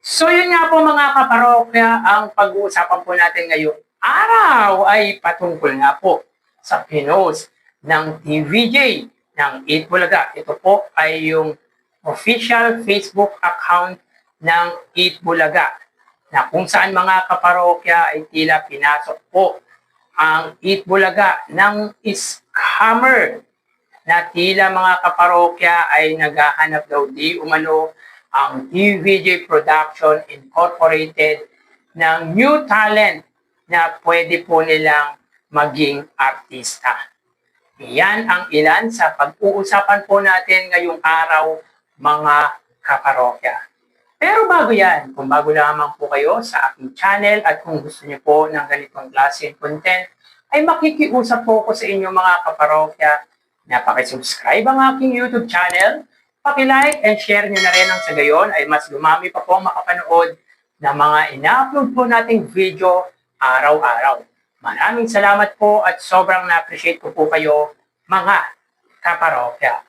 So yun nga po mga kaparokya, ang pag-uusapan po natin ngayong araw ay patungkol nga po sa pinost ng TVJ ng 8 Bulaga. Ito po ay yung official Facebook account ng 8 Bulaga na kung saan mga kaparokya ay tila pinasok po ang 8 Bulaga ng scammer na tila mga kaparokya ay naghahanap daw di umano ang TVJ Production Incorporated ng new talent na pwede po nilang maging artista. Yan ang ilan sa pag-uusapan po natin ngayong araw, mga kaparokya. Pero bago yan, kung bago lamang po kayo sa aking channel at kung gusto niyo po ng ganitong klase content, ay makikiusap po ko sa inyo mga kaparokya na pakisubscribe ang aking YouTube channel, paki-like and share nyo na rin ang sa gayon ay mas lumami pa po makapanood ng mga ina-upload po nating video araw-araw. Maraming salamat po at sobrang na-appreciate ko po kayo mga kaparokya.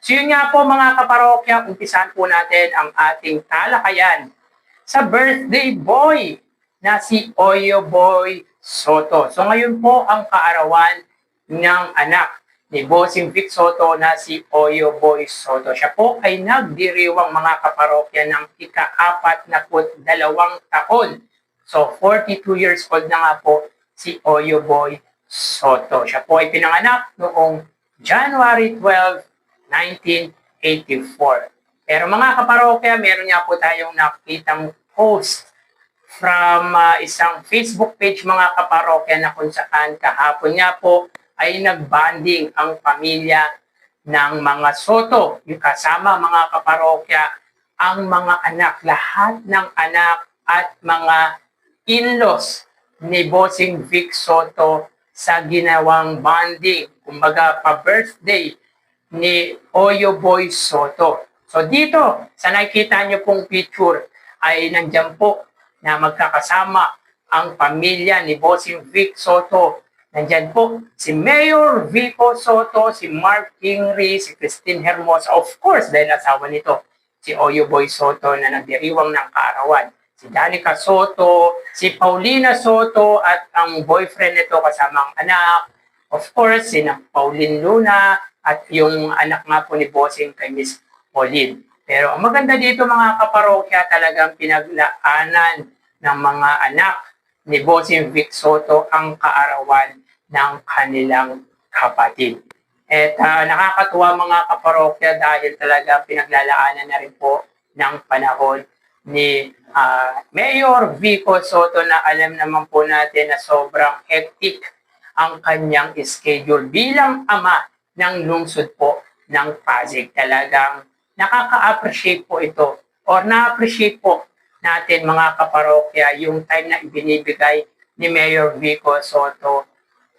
So yun nga po mga kaparokya, umpisahan po natin ang ating talakayan sa birthday boy na si Oyo Boy Soto. So ngayon po ang kaarawan ng anak ni Bossing Vic Soto na si Oyo Boy Soto. Siya po ay nagdiriwang mga kaparokya ng ika-42 taon. So 42 years old na nga po si Oyo Boy Soto. Siya po ay pinanganak noong January 12, 1984. Pero mga kaparokya, meron nga po tayong nakitang post from isang Facebook page mga kaparokya na kung saan kahapon nga po ay nagbanding ang pamilya ng mga Soto. Yung kasama mga kaparokya, ang mga anak, lahat ng anak at mga in-laws ni Bossing Vic Soto sa ginawang banding, kumbaga pa-birthday ni Oyo Boy Soto. So dito, sa nakikita nyo pong picture, ay nandiyan po na magkakasama ang pamilya ni Bossing Vic Soto. Nandiyan po si Mayor Vico Soto, si Mark Kingry, si Christine Hermosa, of course, dahil asawa nito, si Oyo Boy Soto na nagdiriwang ng kaarawan. Si Danica Soto, si Paulina Soto, at ang boyfriend nito kasamang anak, of course, si Pauline Luna, at yung anak nga po ni Bossing kay Miss Pauline. Pero ang maganda dito mga kaparokya, talagang pinaglaanan ng mga anak ni Bossing Vic Soto ang kaarawan ng kanilang kapatid. At nakakatuwa mga kaparokya dahil talaga pinaglalaanan na rin po ng panahon ni Mayor Vico Soto na alam naman po natin na sobrang hectic ang kanyang schedule bilang ama ng lungsod po ng Pasig. Talagang nakaka-appreciate po ito or na-appreciate po natin mga kaparokya yung time na ibinibigay ni Mayor Vico Soto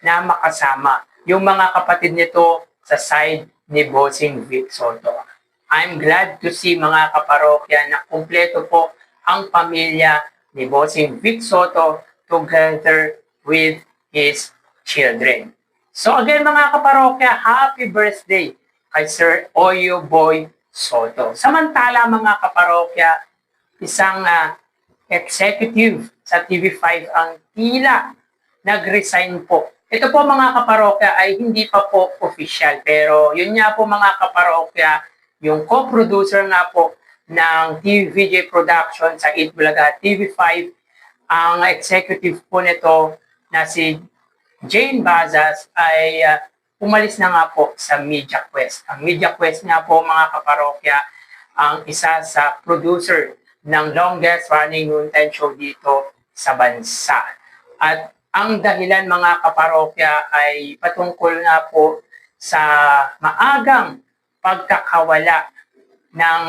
na makasama yung mga kapatid nito sa side ni Bossing Vic Soto. I'm glad to see mga kaparokya na kumpleto po ang pamilya ni Bossing Vic Soto together with his children. So again mga kaparokya, happy birthday kay Sir Oyo Boy Soto. Samantala mga kaparokya, isang executive sa TV5 ang tila nag-resign po. Ito po mga kaparokya ay hindi pa po official, pero yun nga po mga kaparokya, yung co-producer nga po ng TVJ Production sa 8 Bulaga TV5, ang executive po nito na si Jane Bazas ay umalis na nga po sa Media Quest. Ang Media Quest nga po mga kaparokya, ang isa sa producer ng longest running noontime show dito sa bansa. At ang dahilan mga kaparokya ay patungkol nga po sa maagang pagkakawala ng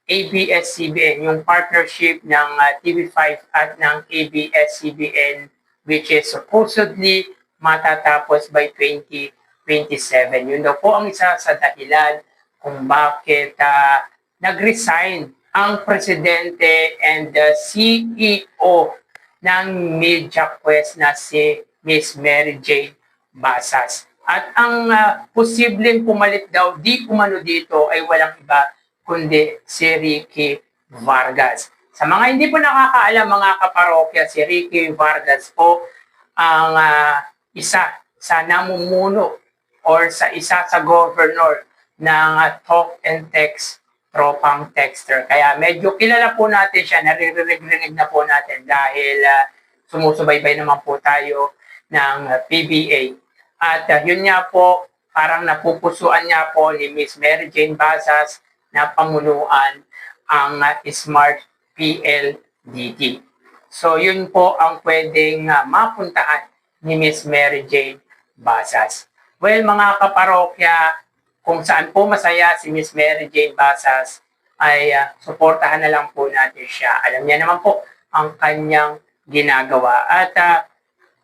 ABS-CBN, yung partnership ng TV5 at ng ABS-CBN, which is supposedly matatapos by 2027. Yun daw po ang isa sa dahilan kung bakit nag-resign ang presidente and the CEO ng Media Quest na si Miss Mary Jane Basas. At ang posibleng pumalit daw di umano dito ay walang iba kundi si Ricky Vargas. Sa mga hindi po nakakaalam mga kaparokya, si Ricky Vargas po ang isa sa namumuno or sa isa sa governor ng Talk and Text Tropang Texter. Kaya medyo kilala po natin siya, naririnig na po natin dahil sumusubaybay naman po tayo ng PBA. At yun nga po, parang napupusuan niya po ni Miss Mary Jane Basas na pamunuan ang Smart PLDT. So yun po ang pwedeng mapuntahan ni Miss Mary Jane Basas. Well mga kaparokya, kung saan po masaya si Miss Mary Jane Basas ay suportahan na lang po natin siya. Alam niya naman po ang kanyang ginagawa. At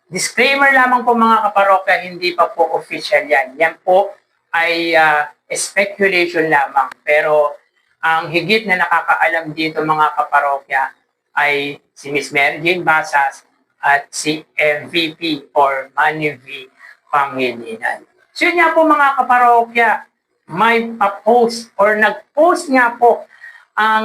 disclaimer lamang po mga kaparokya, hindi pa po official yan. Yan po ay speculation lamang. Pero ang higit na nakakaalam dito mga kaparokya ay si Miss Mary Jane Basas at si MVP or Manny V. Pangilinan. So yun nga po mga kaparokya, may post or nag-post nga po ang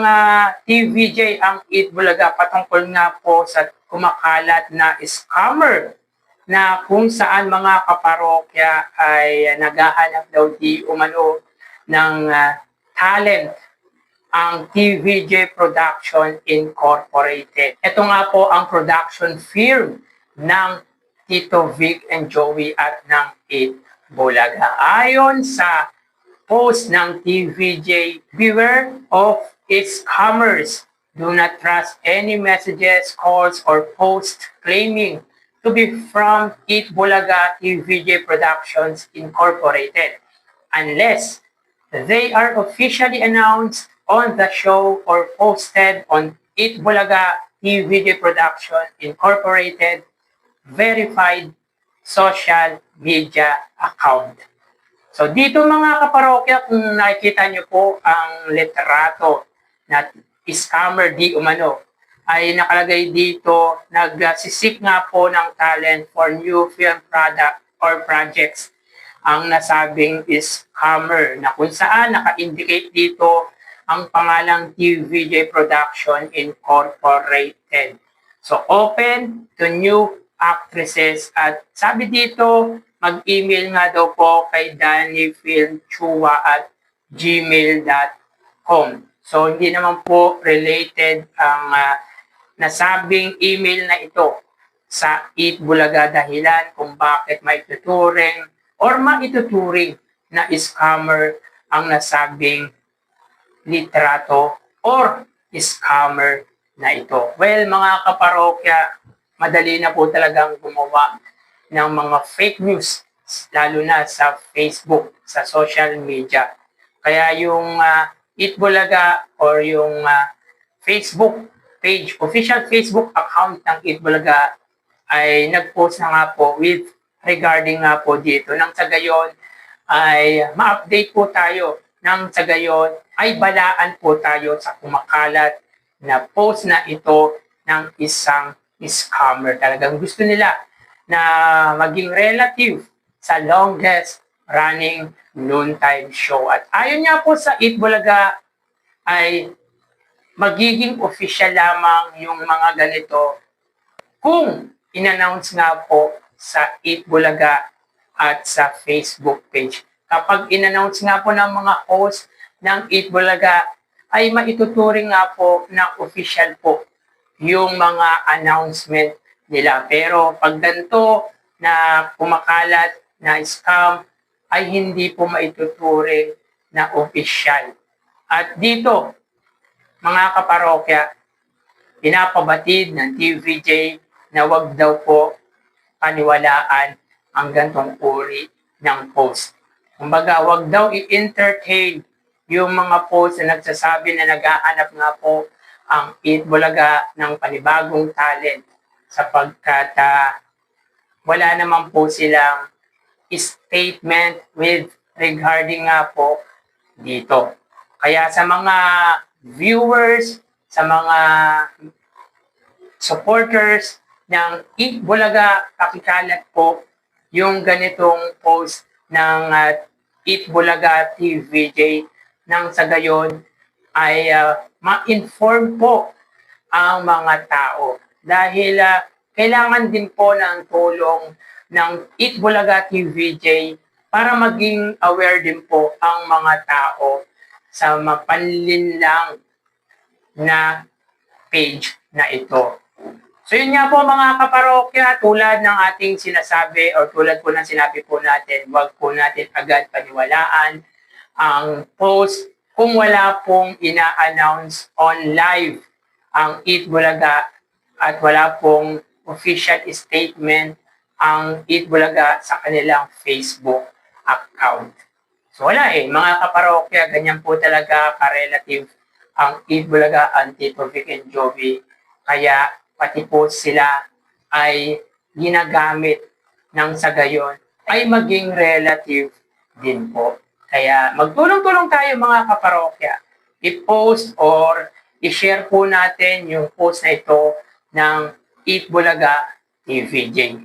TVJ, ang Eat Bulaga, patungkol nga po sa kumakalat na scammer na kung saan mga kaparokya ay naghahanap daw di umano ng talent ang TVJ Production Incorporated. Ito nga po ang production firm ng Tito Vic and Joey at ng Eat Bulaga. Ayon sa post ng TVJ, beware of scammers. Do not trust any messages, calls, or posts claiming to be from Eat Bulaga TVJ Productions Incorporated unless they are officially announced on the show or posted on Eat Bulaga TVJ Production Incorporated verified social media account. So dito mga kaparokya, kung nakikita nyo po ang litrato na scammer di umano, ay nakalagay dito, nagsisik nga po ng talent for new film product or projects ang nasabing scammer na kung saan naka-indicate dito ang pangalang TVJ Production Incorporated. So open to new actresses at sabi dito, mag-email nga daw po kay dannyfilmchua@gmail.com. So hindi naman po related ang nasabing email na ito sa Eat Bulaga dahilan kung bakit maituturing or maituturing na scammer ang nasabing litrato or scammer na ito. Well, mga kaparokya, madali na po talagang gumawa ng mga fake news, lalo na sa Facebook, sa social media. Kaya yung Eat Bulaga or yung Facebook page, official Facebook account ng Eat Bulaga ay nag-post na nga po with regarding nga po dito. Nang sa gayon ay ma-update po tayo. Nang sa gayon ay balaan po tayo sa kumakalat na post na ito ng isang scammer. Talagang gusto nila na maging relative sa longest running noontime show. At ayon nga po sa Eat Bulaga ay magiging official lamang yung mga ganito kung in-announce nga po sa Eat Bulaga at sa Facebook page. Kapag in-announce nga po ng mga host ng Eat Bulaga, ay maituturing nga po na official po yung mga announcement nila. Pero pag ganito na kumakalat na scam, ay hindi po maituturing na official. At dito, mga kaparokya, pinapabatid ng TVJ na wag daw po paniwalaan ang gantong uri ng post. Kumbaga, wag daw i-entertain yung mga post na nagsasabi na naghahanap nga po ang Eat Bulaga ng panibagong talent sapagkat wala naman po silang statement with regarding nga po dito. Kaya sa mga viewers, sa mga supporters ng Eat Bulaga, pakikalat po yung ganitong post ng Eat Bulaga TVJ nang sa gayon ay ma-inform po ang mga tao. Dahil kailangan din po ng tulong ng Eat Bulaga TVJ para maging aware din po ang mga tao sa mapanlinlang na page na ito. So yun nga po mga kaparokya, tulad ng ating sinasabi o tulad po ng sinabi po natin, wag po natin agad paniwalaan ang post kung wala pong ina-announce on live ang Eat Bulaga at wala pong official statement ang Eat Bulaga sa kanilang Facebook account. So wala mga kaparokya, ganyan po talaga ka-relative ang Eat Bulaga and Tito Vic and Joey. Kaya pati po sila ay ginagamit ng sa gayon ay maging relative din po. Kaya magtulong-tulong tayo mga kaparokya. I-post or i-share po natin yung post na ito ng Eat Bulaga TVJ.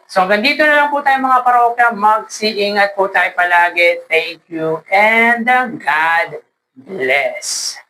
So hanggang dito na lang po tayo mga parokya. Mag-iingat po tayo palagi. Thank you and God bless.